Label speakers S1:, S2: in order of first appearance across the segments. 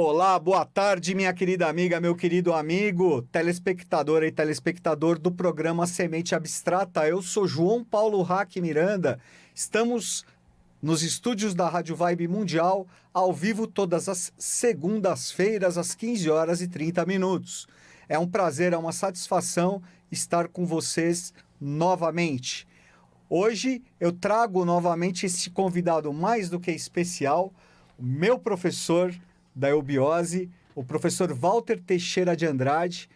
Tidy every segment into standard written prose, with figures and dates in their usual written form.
S1: Olá, boa tarde, minha querida amiga, meu querido amigo, telespectadora e telespectador do programa Semente Abstrata. Eu sou João Paulo Hack Miranda. Estamos nos estúdios da Rádio Vibe Mundial, ao vivo todas as segundas-feiras, às 15 horas e 30 minutos. É um prazer, é uma satisfação estar com vocês novamente. Hoje eu trago novamente esse convidado mais do que especial, o meu professor da eubiose, o professor Walter Teixeira de Andrade.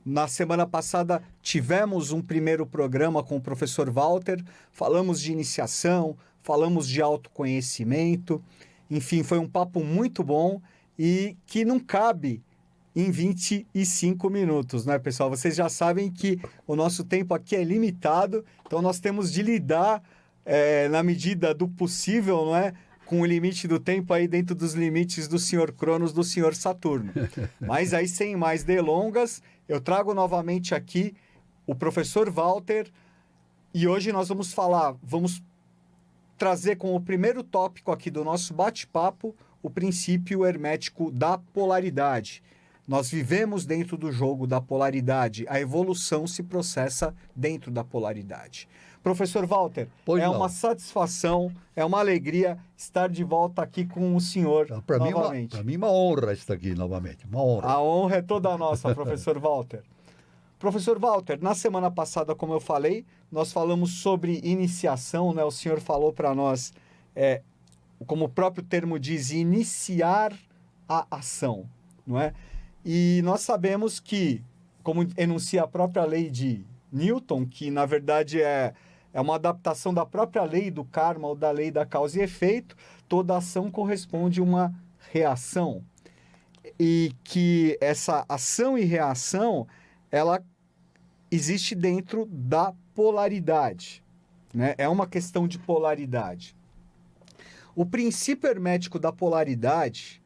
S1: Na semana passada tivemos um primeiro programa com o professor Walter, falamos de iniciação, falamos de autoconhecimento, enfim, foi um papo muito bom e que não cabe em 25 minutos, né, pessoal? Vocês já sabem que o nosso tempo aqui é limitado, então nós temos de lidar na medida do possível, não é? Com o limite do tempo aí dentro dos limites do senhor Cronos, do senhor Saturno. Mas aí, sem mais delongas, eu trago novamente aqui o professor Walter e hoje nós vamos trazer como primeiro tópico aqui do nosso bate-papo o princípio hermético da polaridade. Nós vivemos dentro do jogo da polaridade, a evolução se processa dentro da polaridade. Professor Walter, uma satisfação, é uma alegria estar de volta aqui com o senhor novamente.
S2: Para mim é uma honra estar aqui novamente, uma honra.
S1: A honra é toda nossa, professor Walter. Professor Walter, na semana passada, como eu falei, nós falamos sobre iniciação, né? O senhor falou para nós, como o próprio termo diz, iniciar a ação, não é? E nós sabemos que, como enuncia a própria lei de Newton, que na verdade é uma adaptação da própria lei do karma ou da lei da causa e efeito, toda ação corresponde a uma reação. E que essa ação e reação, ela existe dentro da polaridade, né? É uma questão de polaridade. O princípio hermético da polaridade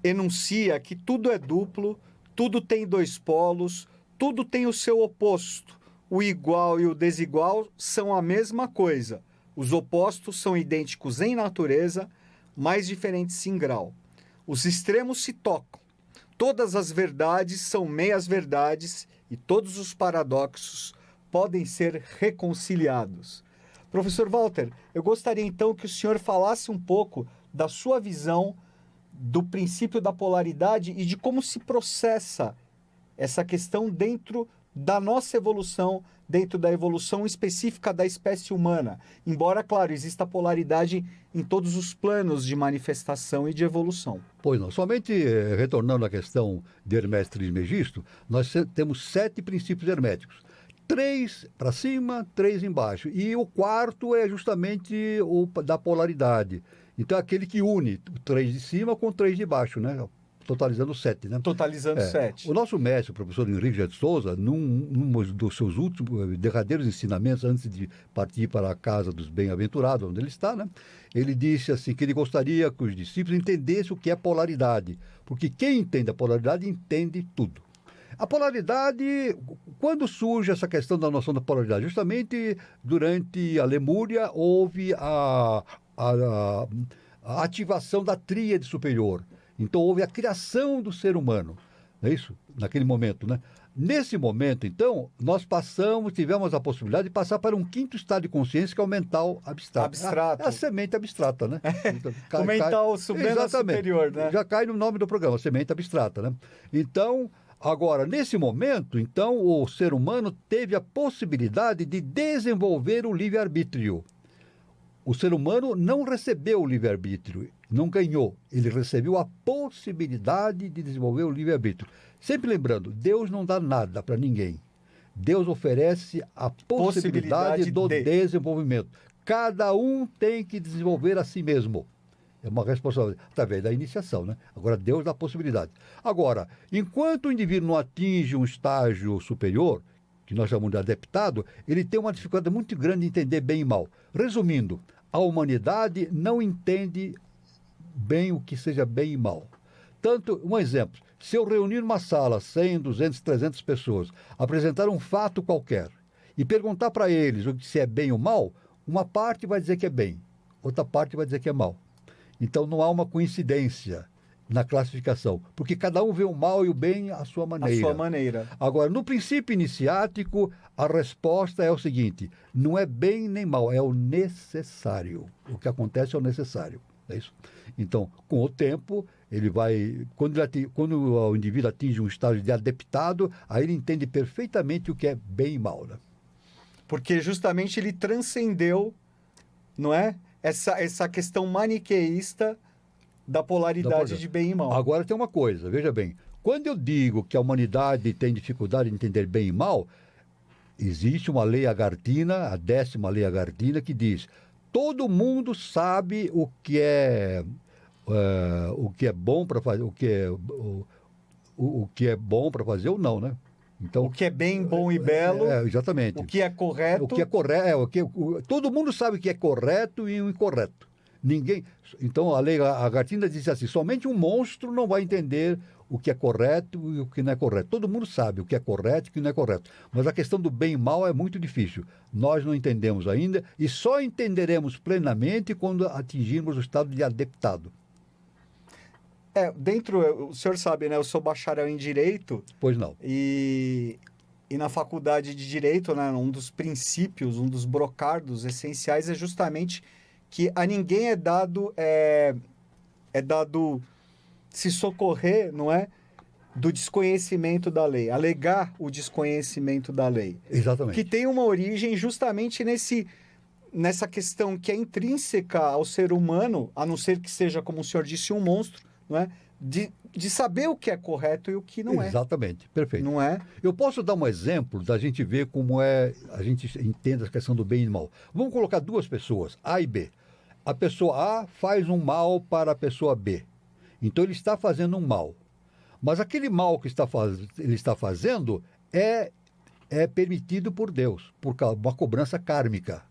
S1: enuncia que tudo é duplo, tudo tem dois polos, tudo tem o seu oposto. O igual e o desigual são a mesma coisa. Os opostos são idênticos em natureza, mas diferentes em grau. Os extremos se tocam. Todas as verdades são meias-verdades e todos os paradoxos podem ser reconciliados. Professor Walter, eu gostaria então que o senhor falasse um pouco da sua visão do princípio da polaridade e de como se processa essa questão dentro da nossa evolução, dentro da evolução específica da espécie humana. Embora, claro, exista polaridade em todos os planos de manifestação e de evolução.
S2: Pois não, somente retornando à questão de Hermes Trismegisto, nós temos 7 princípios herméticos. 3 para cima, 3 embaixo. E o quarto é justamente o da polaridade. Então é aquele que une o 3 de cima com o 3 de baixo, né? Totalizando 7, né?
S1: Totalizando 7.
S2: O nosso mestre, o professor Henrique de Souza, num dos seus últimos, derradeiros ensinamentos, antes de partir para a casa dos bem-aventurados, onde ele está, né? Ele disse assim, que ele gostaria que os discípulos entendessem o que é polaridade, porque quem entende a polaridade entende tudo. A polaridade, quando surge essa questão da noção da polaridade? Justamente durante a Lemúria houve a ativação da tríade superior. Então houve a criação do ser humano, não é isso? Naquele momento, né? Nesse momento, então, nós tivemos a possibilidade de passar para um quinto estado de consciência, que é o mental abstrato. A semente abstrata, né?
S1: Então, o mental superior, né?
S2: Já cai no nome do programa, semente abstrata, né? Então, agora, nesse momento, então, o ser humano teve a possibilidade de desenvolver o livre-arbítrio. O ser humano não recebeu o livre-arbítrio, não ganhou. Ele recebeu a possibilidade de desenvolver o livre-arbítrio. Sempre lembrando, Deus não dá nada para ninguém. Deus oferece a possibilidade do desenvolvimento. Cada um tem que desenvolver a si mesmo. É uma responsabilidade, através da iniciação, né? Agora, Deus dá a possibilidade. Agora, enquanto o indivíduo não atinge um estágio superior, que nós chamamos de adeptado, ele tem uma dificuldade muito grande de entender bem e mal. Resumindo, a humanidade não entende bem o que seja bem e mal. Tanto, um exemplo, se eu reunir numa sala 100, 200, 300 pessoas, apresentar um fato qualquer e perguntar para eles o que se é bem ou mal, uma parte vai dizer que é bem, outra parte vai dizer que é mal. Então não há uma coincidência na classificação, porque cada um vê o mal e o bem à sua
S1: A
S2: maneira.
S1: sua maneira.
S2: Agora, no princípio iniciático, a resposta é o seguinte: não é bem nem mal, é o necessário. O que acontece é o necessário. É isso? Então, com o tempo, ele vai. Quando o indivíduo atinge um estágio de adeptado, aí ele entende perfeitamente o que é bem e mal. Né?
S1: Porque justamente ele transcendeu, não é? Essa questão maniqueísta da polaridade de bem e mal.
S2: Agora tem uma coisa, veja bem. Quando eu digo que a humanidade tem dificuldade de entender bem e mal, existe uma lei agartina, a 10ª lei agartina, que diz: todo mundo sabe o que é bom para fazer, o que é bom para fazer ou não, né? Então,
S1: O que é bem, bom e belo,
S2: exatamente.
S1: o que é correto.
S2: O que é correto, todo mundo sabe o que é correto e o incorreto. Ninguém. Então a lei agartina diz assim: somente um monstro não vai entender o que é correto e o que não é correto. Todo mundo sabe o que é correto e o que não é correto. Mas a questão do bem e mal é muito difícil. Nós não entendemos ainda e só entenderemos plenamente quando atingirmos o estado de adeptado.
S1: O senhor sabe, né? Eu sou bacharel em Direito
S2: Pois não.
S1: e na faculdade de Direito, né, um dos princípios, um dos brocardos essenciais é justamente que a ninguém é dado se socorrer, não é? Do desconhecimento da lei, alegar o desconhecimento da lei.
S2: Exatamente.
S1: Que tem uma origem justamente nessa questão que é intrínseca ao ser humano, a não ser que seja, como o senhor disse, um monstro, não é? De saber o que é correto e o que não é.
S2: Exatamente, perfeito.
S1: Não é?
S2: Eu posso dar um exemplo da gente ver como a gente entende a questão do bem e do mal. Vamos colocar duas pessoas, A e B. A pessoa A faz um mal para a pessoa B. Então ele está fazendo um mal. Mas aquele mal que ele está fazendo é permitido por Deus, por uma cobrança kármica.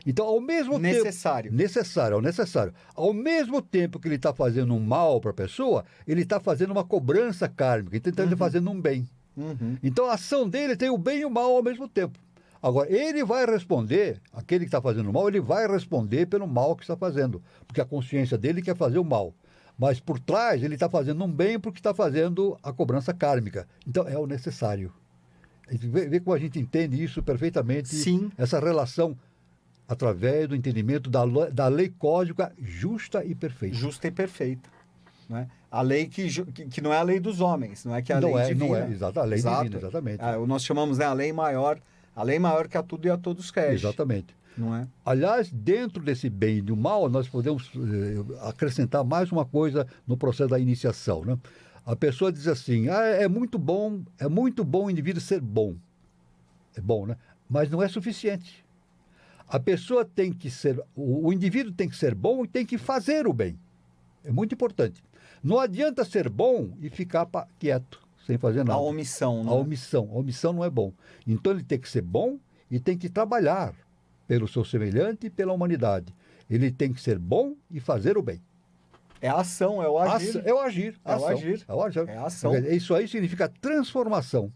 S2: Então, ao mesmo
S1: Necessário.
S2: tempo... Necessário. Ao mesmo tempo que ele está fazendo um mal para a pessoa, ele está fazendo uma cobrança kármica. Então, ele está fazendo um bem.
S1: Uhum.
S2: Então, a ação dele tem o bem e o mal ao mesmo tempo. Agora, ele vai responder, aquele que está fazendo o mal, ele vai responder pelo mal que está fazendo. Porque a consciência dele quer fazer o mal. Mas, por trás, ele está fazendo um bem porque está fazendo a cobrança kármica. Então, é o necessário. Vê como a gente entende isso perfeitamente.
S1: Sim.
S2: Essa relação através do entendimento da lei cósmica justa e perfeita.
S1: Justa e perfeita. Né? A lei que não é a lei dos homens, não é que é a lei divina.
S2: Não é, exato, a lei divina, exatamente.
S1: Nós chamamos, né, a lei maior que a tudo e a todos rege.
S2: Exatamente.
S1: Não é?
S2: Aliás, dentro desse bem e do mal, nós podemos acrescentar mais uma coisa no processo da iniciação. Né? A pessoa diz assim: é muito bom o indivíduo ser bom. É bom, né? Mas não é suficiente. A pessoa tem que ser, o indivíduo tem que ser bom e tem que fazer o bem. É muito importante. Não adianta ser bom e ficar quieto, sem fazer nada.
S1: A omissão, né?
S2: A omissão não é bom. Então ele tem que ser bom e tem que trabalhar pelo seu semelhante e pela humanidade. Ele tem que ser bom e fazer o bem.
S1: É a ação, é o agir.
S2: É o agir.
S1: É o agir.
S2: É
S1: a ação.
S2: Isso aí significa transformação.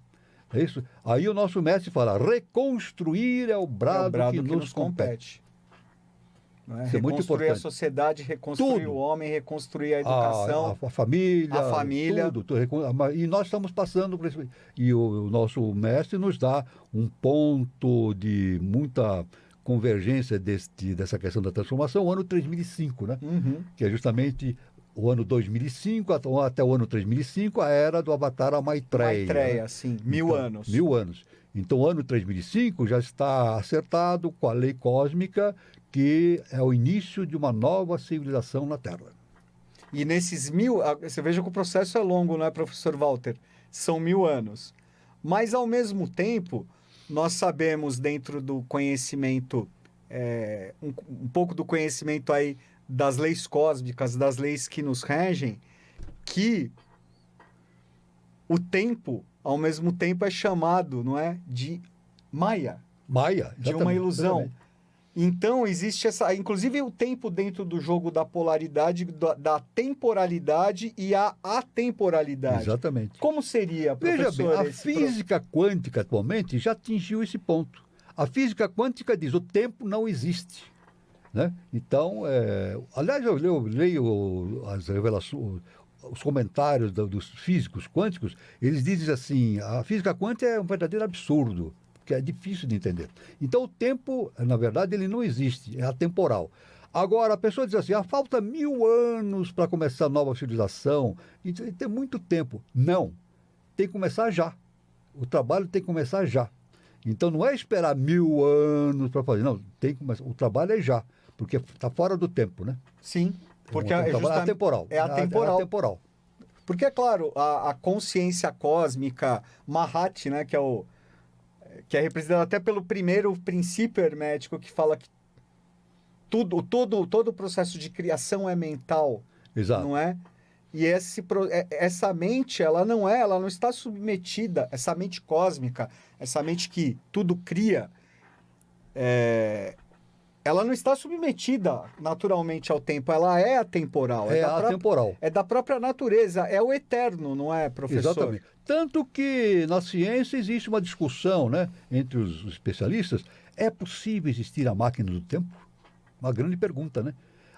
S2: É isso? Aí o nosso mestre fala: reconstruir é o brado, que nos compete.
S1: Não é?
S2: Isso é muito
S1: Reconstruir
S2: importante.
S1: a sociedade, reconstruir
S2: Tudo.
S1: o homem, reconstruir a educação.
S2: A família.
S1: A família.
S2: Tudo. E nós estamos passando por isso. E o nosso mestre nos dá um ponto de muita convergência dessa questão da transformação, o ano 3005, né?
S1: Uhum.
S2: Que é justamente o ano 2005, até o ano 3005, a era do Avatar Maitreya.
S1: Maitreya,
S2: né?
S1: sim. 1000 anos.
S2: 1000 anos. Então, o ano 3005 já está acertado com a lei cósmica, que é o início de uma nova civilização na Terra.
S1: E nesses 1000... Você veja que o processo é longo, não é, professor Walter? São 1000 anos. Mas, ao mesmo tempo, nós sabemos, dentro do conhecimento, um pouco do conhecimento aí das leis cósmicas, das leis que nos regem, que o tempo, ao mesmo tempo, é chamado, não é, de Maya.
S2: Maia,
S1: De uma ilusão.
S2: exatamente.
S1: Então, existe essa... Inclusive, o tempo dentro do jogo da polaridade, da temporalidade e a atemporalidade.
S2: Exatamente.
S1: Como seria,
S2: Veja
S1: professor?
S2: bem, a física quântica atualmente já atingiu esse ponto. A física quântica diz: o tempo não existe. né? Então, aliás, eu leio as revelações, os comentários dos físicos quânticos, eles dizem assim, a física quântica é um verdadeiro absurdo, que é difícil de entender. Então, o tempo, na verdade, ele não existe, é atemporal. Agora, a pessoa diz assim, falta 1000 anos para começar a nova civilização, então, tem muito tempo. Não, tem que começar já. O trabalho tem que começar já. Então, não é esperar 1000 anos para fazer, não, tem que começar. O trabalho é já, porque está fora do tempo, né?
S1: Sim, porque
S2: É
S1: justamente
S2: atemporal.
S1: é atemporal.
S2: É atemporal.
S1: Porque, é claro, a consciência cósmica, Mahat, né, que é representada até pelo primeiro princípio hermético, que fala que todo o processo de criação é mental,
S2: Exato.
S1: não é? E essa mente, ela não está submetida, essa mente cósmica, essa mente que tudo cria, ela não está submetida naturalmente ao tempo, ela é atemporal.
S2: É atemporal.
S1: É da própria natureza, é o eterno, não é, professor?
S2: Exatamente. Tanto que na ciência existe uma discussão, né, entre os especialistas, é possível existir a máquina do tempo? Uma grande pergunta, né?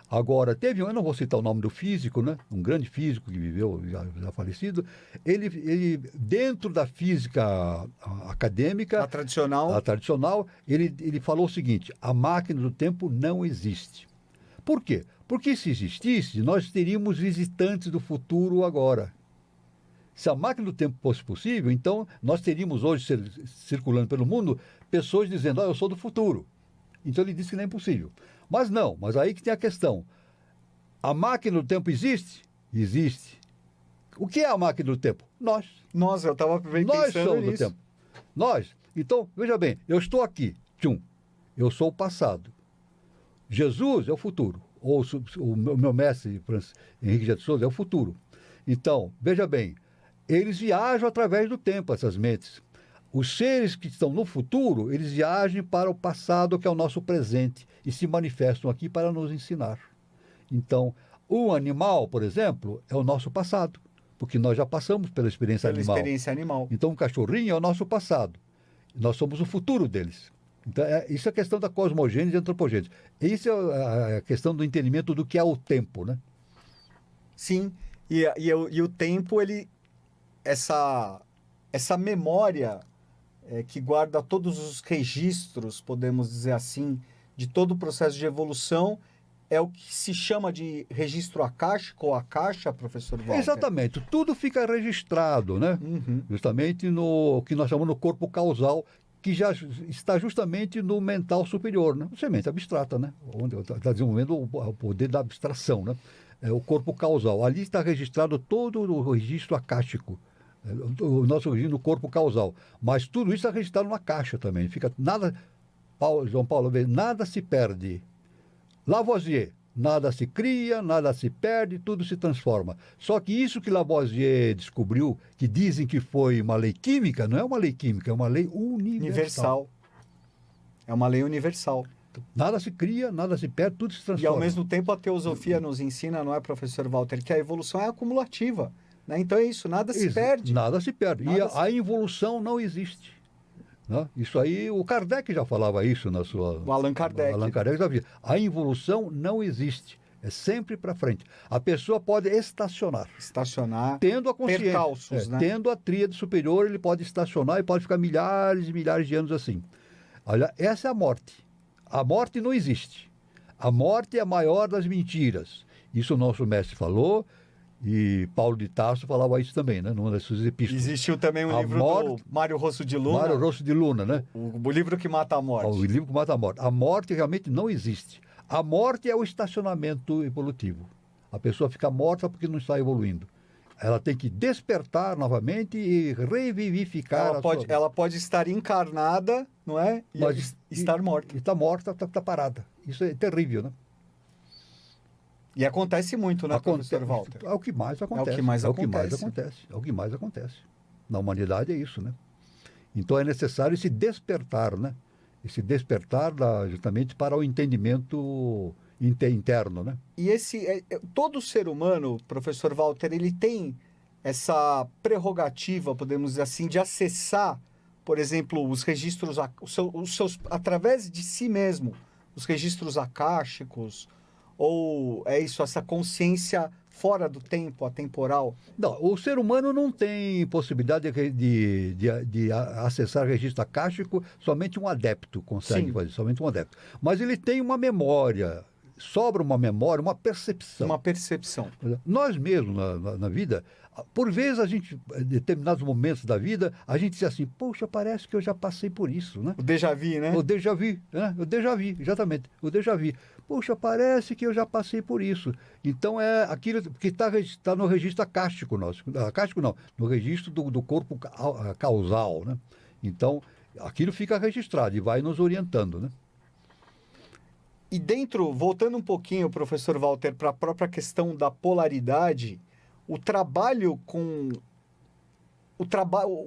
S2: Agora, eu não vou citar o nome do físico, né? Um grande físico que viveu, já falecido, ele dentro da física acadêmica,
S1: A tradicional,
S2: ele falou o seguinte, a máquina do tempo não existe. Por quê? Porque se existisse, nós teríamos visitantes do futuro agora. Se a máquina do tempo fosse possível, então nós teríamos hoje, circulando pelo mundo, pessoas dizendo, eu sou do futuro. Então ele disse que não é impossível. Mas não, mas aí que tem a questão. A máquina do tempo existe? Existe. O que é a máquina do tempo? Nós.
S1: eu estava bem
S2: Nós
S1: pensando
S2: somos
S1: nisso.
S2: o tempo. Nós. Então, veja bem, eu estou aqui. Eu sou o passado. Jesus é o futuro. Ou o meu mestre, Henrique de Souza, é o futuro. Então, veja bem, eles viajam através do tempo, essas mentes. Os seres que estão no futuro, eles viajam para o passado, que é o nosso presente, e se manifestam aqui para nos ensinar. Então, um animal, por exemplo, é o nosso passado, porque nós já passamos pela experiência animal. Então, um cachorrinho é o nosso passado. Nós somos o futuro deles. Então, isso é a questão da cosmogênese e antropogênese. Isso é a questão do entendimento do que é o tempo, né?
S1: Sim, e o tempo, essa memória que guarda todos os registros, podemos dizer assim, de todo o processo de evolução, é o que se chama de registro acástico ou akasha, professor Walter?
S2: Exatamente. Tudo fica registrado, né?
S1: Uhum.
S2: Justamente no que nós chamamos de corpo causal, que já está justamente no mental superior, né? Semente abstrata, né? Onde está desenvolvendo o poder da abstração, né? É o corpo causal. Ali está registrado todo o registro acástico, o nosso registro no corpo causal. Mas tudo isso está registrado na caixa também. Fica nada, João Paulo, nada se perde. Lavoisier, nada se cria, nada se perde, tudo se transforma. Só que isso que Lavoisier descobriu, que dizem que foi uma lei química, não é uma lei química, é uma lei universal.
S1: É uma lei universal.
S2: Nada se cria, nada se perde, tudo se transforma.
S1: E ao mesmo tempo a teosofia nos ensina, não é, professor Walter, que a evolução é acumulativa. Né? Então é isso, nada se perde.
S2: Nada se perde. A involução não existe. Né? Isso aí, o Kardec já falava isso na sua...
S1: O Allan Kardec.
S2: Allan Kardec já dizia. A involução não existe. É sempre para frente. A pessoa pode estacionar. Tendo a consciência.
S1: Percalços, né?
S2: Tendo a tríade superior, ele pode estacionar e pode ficar milhares e milhares de anos assim. Olha, essa é a morte. A morte não existe. A morte é a maior das mentiras. Isso o nosso mestre falou, e Paulo de Tarso falava isso também, né? Numa das suas epístolas.
S1: Existiu também um livro do Mário Rosso de Luna.
S2: Mário Rosso de Luna, né?
S1: O livro que mata a morte.
S2: O livro que mata a morte. A morte realmente não existe. A morte é o estacionamento evolutivo. A pessoa fica morta porque não está evoluindo. Ela tem que despertar novamente e revivificar
S1: ela pode estar encarnada, não é?
S2: Mas
S1: estar morta.
S2: Está morta, está parada. Isso é terrível, né?
S1: E acontece muito, né, professor Walter?
S2: É o que mais acontece.
S1: É o que mais
S2: acontece. Na humanidade é isso, né? Então é necessário esse despertar, né? Esse despertar justamente para o entendimento interno, né?
S1: E todo ser humano, professor Walter, ele tem essa prerrogativa, podemos dizer assim, de acessar, por exemplo, os registros, através de si mesmo, os registros akáshicos? Ou é isso, essa consciência fora do tempo, atemporal?
S2: Não, o ser humano não tem possibilidade de acessar registro akáshico, somente um adepto consegue
S1: Sim.
S2: fazer, somente um adepto. Mas ele tem uma memória, sobra uma memória, uma percepção.
S1: Uma percepção.
S2: Nós mesmos, na vida, por vezes a gente, em determinados momentos da vida, a gente diz assim, poxa, parece que eu já passei por isso, né?
S1: O déjà vu, né?
S2: O déjà vu, né? O déjà vu, exatamente. O déjà vu. Poxa, parece que eu já passei por isso. Então é aquilo que está no registro acástico nosso. Acástico não, no registro do corpo causal, né? Então, aquilo fica registrado e vai nos orientando, né?
S1: E dentro, voltando um pouquinho, professor Walter, para a própria questão da polaridade, o trabalho com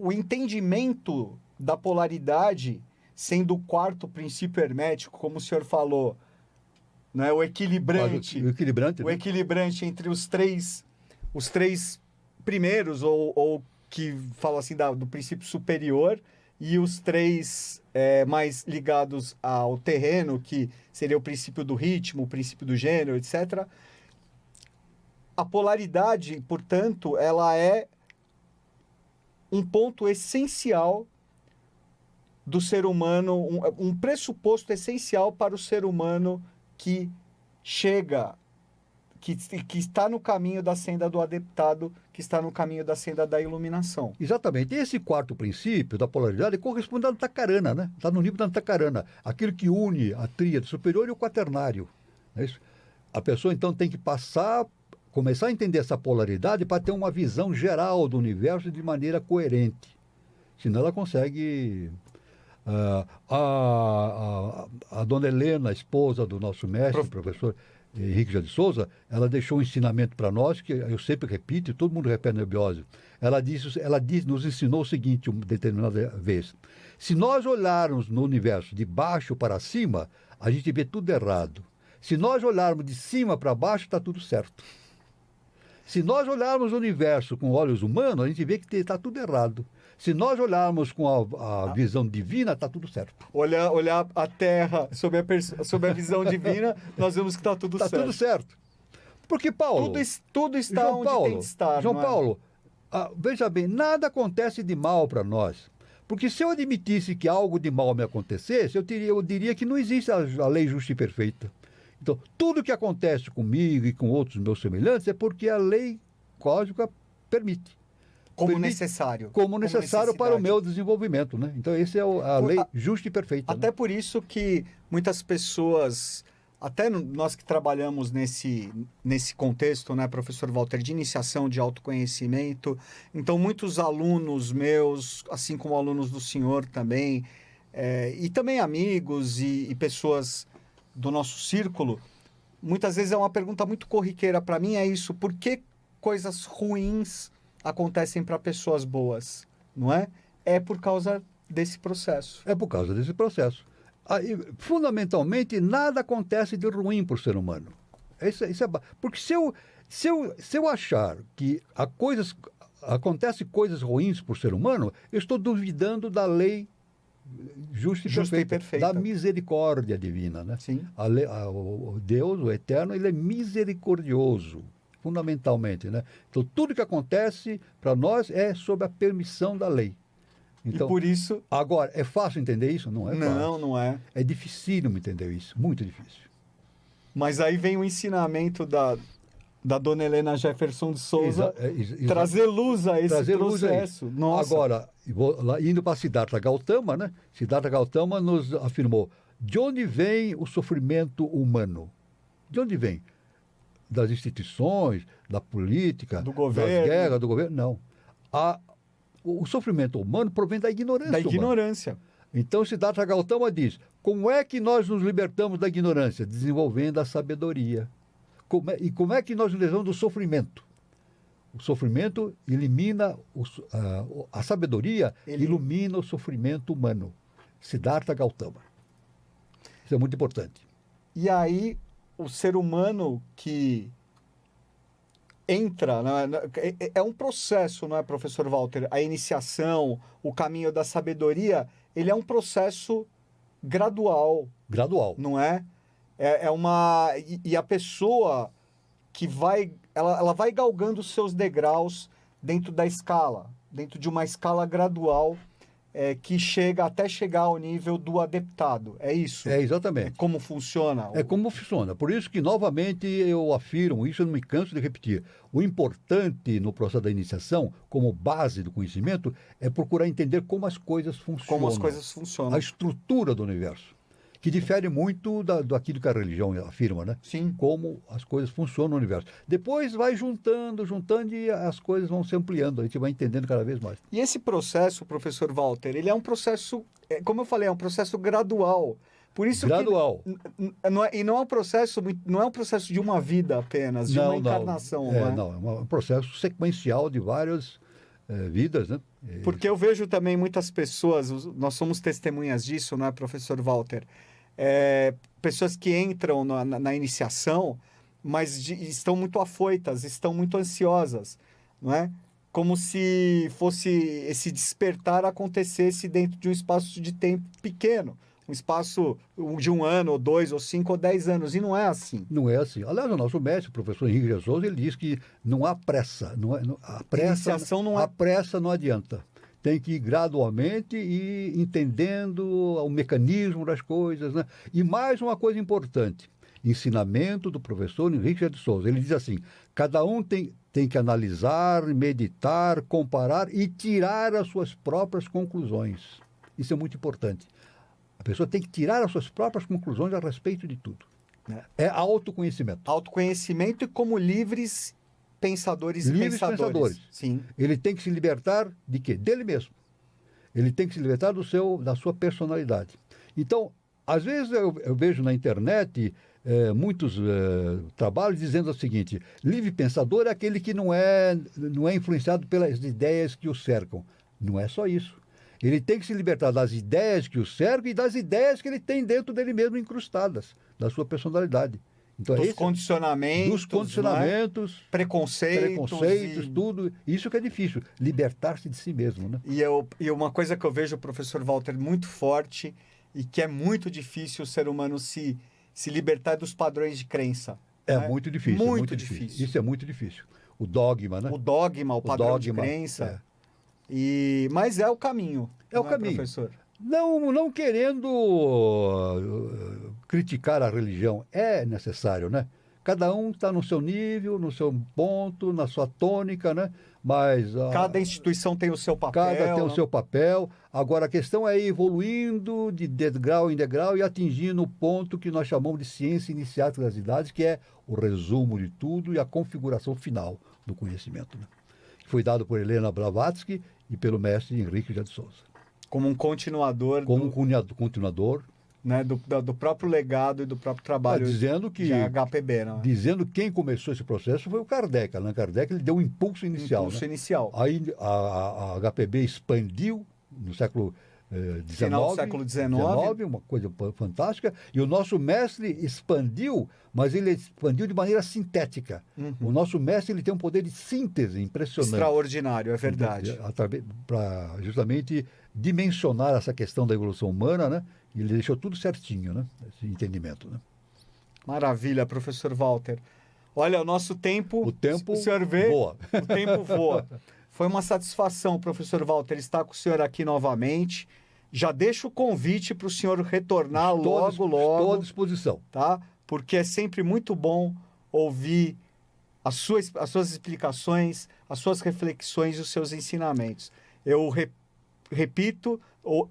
S1: o entendimento da polaridade, sendo o quarto princípio hermético, como o senhor falou, né? O equilibrante,
S2: O equilibrante,
S1: o
S2: né?
S1: equilibrante entre os três primeiros, ou que falam assim do princípio superior, e os três mais ligados ao terreno, que seria o princípio do ritmo, o princípio do gênero, etc. A polaridade, portanto, ela é um ponto essencial do ser humano, um pressuposto essencial para o ser humano que chega, que está no caminho da senda do adeptado, que está no caminho da senda da iluminação.
S2: Exatamente. Esse quarto princípio da polaridade corresponde à Antakarana, né? Está no nível da Antakarana, aquilo que une a tríade superior e o quaternário. Não é isso? A pessoa, então, tem que começar a entender essa polaridade para ter uma visão geral do universo de maneira coerente. Senão ela consegue... a dona Helena, a esposa do nosso mestre, o professor Henrique José de Souza, ela deixou um ensinamento para nós, que eu sempre repito, e todo mundo repete na biose. Ela nos ensinou o seguinte, uma determinada vez. Se nós olharmos no universo de baixo para cima, a gente vê tudo errado. Se nós olharmos de cima para baixo, está tudo certo. Se nós olharmos o universo com olhos humanos, a gente vê que está tudo errado. Se nós olharmos com a visão divina, está tudo certo.
S1: Olhar a Terra sob a visão divina, nós vemos que está tudo certo.
S2: Está tudo certo. Porque, Paulo...
S1: Tudo está
S2: João
S1: onde
S2: Paulo,
S1: tem que estar.
S2: João
S1: não é?
S2: Paulo, veja bem, nada acontece de mal para nós. Porque se eu admitisse que algo de mal me acontecesse, eu diria que não existe a lei justa e perfeita. Então, tudo que acontece comigo e com outros meus semelhantes é porque a lei cósmica permite.
S1: Como necessário.
S2: Como necessário para o
S1: necessidade.
S2: meu desenvolvimento, né? Então, essa é a lei justa e perfeita.
S1: Até
S2: né?
S1: por isso que muitas pessoas, até nós que trabalhamos nesse contexto, né, professor Walter, de iniciação, de autoconhecimento, então muitos alunos meus, assim como alunos do senhor também, e também amigos e pessoas do nosso círculo, muitas vezes é uma pergunta muito corriqueira para mim, é isso, por que coisas ruins acontecem para pessoas boas, não é? É por causa desse processo.
S2: É por causa desse processo. Fundamentalmente, nada acontece de ruim para o ser humano. Porque se eu achar que acontece coisas ruins para o ser humano, eu estou duvidando da lei justa e perfeita, da misericórdia divina. Né?
S1: Sim.
S2: O Deus, o Eterno, ele é misericordioso, fundamentalmente. Né? Então, tudo que acontece para nós é sob a permissão da lei. Então,
S1: e por isso...
S2: Agora, é fácil entender isso? Não é fácil.
S1: Não é.
S2: É dificílimo entender isso, muito difícil.
S1: Mas aí vem o ensinamento da dona Helena Jefferson de Souza, trazer luz a esse processo. Nossa.
S2: Agora, indo para Siddhartha Gautama, né? Siddhartha Gautama nos afirmou, de onde vem o sofrimento humano? De onde vem? Das instituições, da política,
S1: do governo.
S2: Das guerras, do governo? Não. O sofrimento humano provém da ignorância.
S1: Da ignorância.
S2: Então, Siddhartha Gautama diz, como é que nós nos libertamos da ignorância? Desenvolvendo a sabedoria. E como é que nós nos livramos do sofrimento? O sofrimento elimina, a sabedoria ilumina o sofrimento humano. Siddhartha Gautama. Isso é muito importante.
S1: E aí, o ser humano que entra, né? É um processo, não é, professor Walter? A iniciação, o caminho da sabedoria, ele é um processo gradual.
S2: Gradual.
S1: Não é? E a pessoa que vai... Ela vai galgando os seus degraus dentro da escala, dentro de uma escala gradual que chega até chegar ao nível do adeptado. É isso?
S2: É, exatamente.
S1: É como funciona?
S2: É como funciona. Por isso que, novamente, eu afirmo, isso eu não me canso de repetir, o importante no processo da iniciação, como base do conhecimento, é procurar entender como as coisas funcionam.
S1: Como as coisas funcionam.
S2: A estrutura do universo, que difere muito daquilo que a religião afirma, né?
S1: Sim.
S2: Como as coisas funcionam no universo. Depois vai juntando e as coisas vão se ampliando, a gente vai entendendo cada vez mais.
S1: E esse processo, professor Walter, ele é um processo, como eu falei, é um processo gradual. Por isso
S2: Gradual.
S1: E não é um processo de uma vida apenas, de uma encarnação.
S2: Não, é um processo sequencial de várias vidas, né?
S1: Porque eu vejo também muitas pessoas, nós somos testemunhas disso, não é, professor Walter? Pessoas que entram na iniciação, mas estão muito afoitas, estão muito ansiosas, não é? Como se fosse esse despertar acontecesse dentro de um espaço de tempo pequeno. Um espaço de 1 ano, ou 2, ou 5, ou 10 anos. E não é assim.
S2: Não é assim. Aliás, o nosso mestre, o professor Henrique de Souza, ele diz que não há pressa. A pressa não adianta. Tem que ir gradualmente e entendendo o mecanismo das coisas, né? E mais uma coisa importante, ensinamento do professor Henrique de Souza. Ele diz assim, cada um tem que analisar, meditar, comparar e tirar as suas próprias conclusões. Isso é muito importante. A pessoa tem que tirar as suas próprias conclusões a respeito de tudo. É autoconhecimento.
S1: Autoconhecimento e como livres pensadores e pensadores. Sim.
S2: Ele tem que se libertar de quê? Dele mesmo. Ele tem que se libertar da sua personalidade. Então, às vezes eu vejo na internet muitos trabalhos dizendo o seguinte, livre pensador é aquele que não é influenciado pelas ideias que o cercam. Não é só isso. Ele tem que se libertar das ideias que o cercam e das ideias que ele tem dentro dele mesmo incrustadas, da sua personalidade. Então,
S1: dos condicionamentos,
S2: né?
S1: preconceitos,
S2: tudo. Isso que é difícil, libertar-se de si mesmo, né?
S1: E uma coisa que eu vejo, professor Walter, muito forte e que é muito difícil o ser humano se libertar dos padrões de crença.
S2: Né? Muito difícil.
S1: Muito difícil.
S2: Isso é muito difícil. O dogma, né?
S1: O padrão de crença. Mas é o caminho.
S2: É o caminho.
S1: Professor?
S2: Não querendo criticar a religião, é necessário, né? Cada um está no seu nível, no seu ponto, na sua tônica, né? Mas
S1: cada instituição tem o seu papel.
S2: Cada tem o seu papel. Agora, a questão é ir evoluindo de degrau em degrau e atingindo o ponto que nós chamamos de ciência iniciática das idades, que é o resumo de tudo e a configuração final do conhecimento, né? Que foi dado por Helena Blavatsky e pelo mestre Henrique de Souza.
S1: Como um continuador.
S2: Continuador.
S1: Né, do próprio legado e do próprio trabalho
S2: dizendo que,
S1: de HPB. Né?
S2: Dizendo que quem começou esse processo foi o Kardec. Allan Kardec ele deu um impulso inicial. Aí a HPB expandiu no século
S1: Final do século XIX,
S2: uma coisa fantástica. E o nosso mestre expandiu, mas ele expandiu de maneira sintética. O nosso mestre ele tem um poder de síntese impressionante.
S1: Extraordinário, é verdade.
S2: Para justamente dimensionar essa questão da evolução humana, né? Ele deixou tudo certinho, né? Esse entendimento, né?
S1: Maravilha, professor Walter. Olha, o nosso tempo...
S2: O
S1: senhor vê,
S2: voa.
S1: O tempo voa. Foi uma satisfação, professor Walter, estar com o senhor aqui novamente. Já deixo o convite para o senhor retornar logo.
S2: Estou à disposição.
S1: Tá? Porque é sempre muito bom ouvir as suas explicações, as suas reflexões e os seus ensinamentos. Eu repito,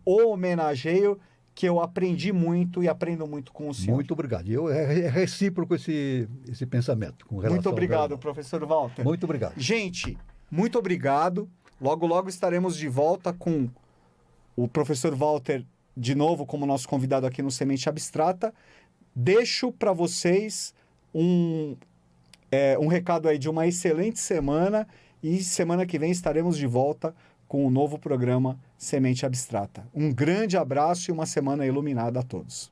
S1: homenageio que eu aprendi muito e aprendo muito com o senhor.
S2: Muito obrigado. É recíproco esse pensamento. Com relação
S1: muito obrigado, professor Walter.
S2: Muito obrigado.
S1: Gente, muito obrigado. Logo, logo estaremos de volta com o professor Walter, de novo, como nosso convidado aqui no Semente Abstrata. Deixo para vocês um recado aí de uma excelente semana e semana que vem estaremos de volta com o novo programa Semente Abstrata. Um grande abraço e uma semana iluminada a todos.